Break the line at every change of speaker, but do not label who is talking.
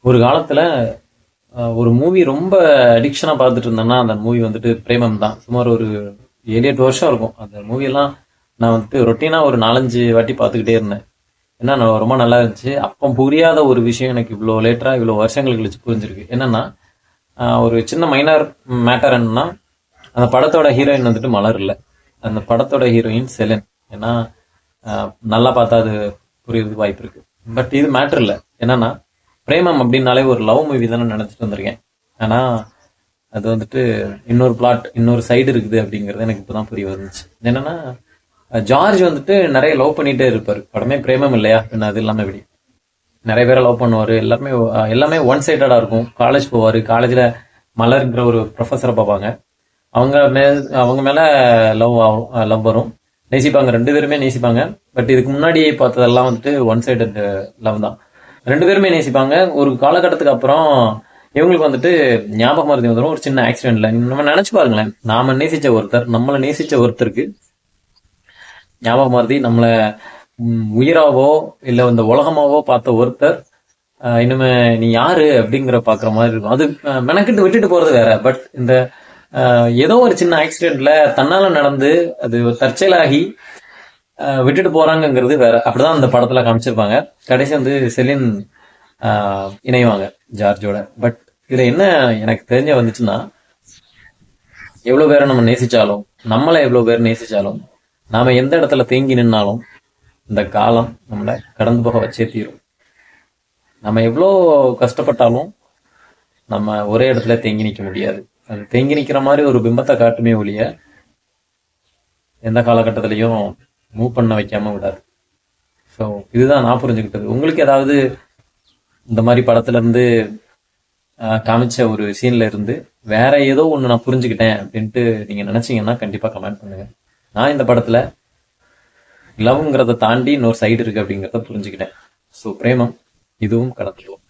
ஒரு காலத்துல ஒரு மூவி ரொம்ப அடிக்ஷனா பார்த்துட்டு இருந்தேன்னா அந்த மூவி வந்துட்டு பிரேமம் தான். சுமார் ஒரு 7-8 வருஷம் இருக்கும் அந்த மூவியெல்லாம். நான் வந்துட்டு ரொட்டீனா ஒரு 4-5 வாட்டி பார்த்துக்கிட்டே இருந்தேன். ஏன்னா நான் ரொம்ப நல்லா இருந்துச்சு. அப்போ புரியாத ஒரு விஷயம் எனக்கு இவ்வளோ லேட்டரா இவ்வளோ வருஷங்கள் கழிச்சு புரிஞ்சிருக்கு. என்னன்னா ஒரு சின்ன மைனர் மேட்டர் என்னன்னா, அந்த படத்தோட ஹீரோயின் வந்துட்டு மலர் இல்லை, அந்த படத்தோட ஹீரோயின் செலன். ஏன்னா நல்லா பார்த்தா அது புரியறதுக்கு வாய்ப்பு இருக்கு. பட் இது மேட்டர் இல்லை. என்னன்னா பிரேமம் அப்படின்னாலே ஒரு லவ் மூவி தானே நினைச்சிட்டு வந்திருக்கேன். ஆனா அது வந்துட்டு இன்னொரு பிளாட், இன்னொரு சைடு இருக்குது அப்படிங்கிறது எனக்கு இப்பதான் புரிய வந்துச்சு. என்னன்னா ஜார்ஜ் வந்துட்டு நிறைய லவ் பண்ணிட்டே இருப்பாரு. படமே பிரேமம் இல்லையா, பின்ன அது இல்லாம எப்படி நிறைய பேரை லவ் பண்ணுவாரு. எல்லாமே ஒன் சைடடா இருக்கும். காலேஜ் போவாரு, காலேஜ்ல மலர்ங்கிற ஒரு ப்ரொஃபஸரை பார்ப்பாங்க. அவங்க மேல லவ் வரும், நேசிப்பாங்க, 2 பேருமே நேசிப்பாங்க. பட் இதுக்கு முன்னாடி பார்த்ததெல்லாம் வந்துட்டு ஒன் சைடட் லவ் தான். 2 பேருமே நேசிப்பாங்க. ஒரு காலகட்டத்துக்கு அப்புறம் இவங்களுக்கு வந்துட்டு ஞாபகம் மறதி வந்துடும் ஒரு சின்ன ஆக்சிடென்ட்ல. நம்ம நினைச்சு பாருங்களேன், நம்மளை நேசிச்ச ஒருத்தருக்கு ஞாபகம் மறதி, நம்மளை உயிராவோ இல்ல இந்த உலகமாவோ பார்த்த ஒருத்தர் இனிமே நீ யாரு அப்படிங்கிற பாக்குற மாதிரி இருக்கும். அது மெனக்கிட்டு விட்டுட்டு போறது வேற. பட் இந்த ஏதோ ஒரு சின்ன ஆக்சிடென்ட்ல தன்னால நடந்து அது தற்செயலாகி விட்டுட்டு போறாங்கிறது வேற. அப்படிதான் அந்த படத்துல காமிச்சிருப்பாங்க. கடைசி வந்து செலின் இணைவாங்க ஜார்ஜோட. பட் இதுல என்ன எனக்கு தெரிஞ்ச வந்துச்சுன்னா, எவ்வளவு பேரை நம்ம நேசிச்சாலும், நம்மளை எவ்வளவு பேர் நேசிச்சாலும், நாம எந்த இடத்துல தேங்கி நின்னாலும் இந்த காலம் நம்மளை கடந்து போக வச்சே தீரும். நம்ம எவ்வளோ கஷ்டப்பட்டாலும் நம்ம ஒரே இடத்துல தேங்கி நிற்க முடியாது. அது தேங்கி நிற்கிற மாதிரி ஒரு பிம்பத்தை காட்டுமே ஒழிய எந்த காலகட்டத்திலையும் மூவ் பண்ண வைக்காம விடாது. ஸோ இதுதான் நான் புரிஞ்சுக்கிட்டது. உங்களுக்கு ஏதாவது இந்த மாதிரி படத்துல இருந்து காமிச்ச ஒரு சீன்ல இருந்து வேற ஏதோ ஒன்று நான் புரிஞ்சுக்கிட்டேன் அப்படின்ட்டு நீங்க நினைச்சீங்கன்னா கண்டிப்பா கமெண்ட் பண்ணுங்க. நான் இந்த படத்துல லவ்ங்கிறத தாண்டி இன்னொரு சைடு இருக்கு அப்படிங்கிறத புரிஞ்சுக்கிட்டேன். ஸோ பிரேமம் இதுவும் கடந்துடும்.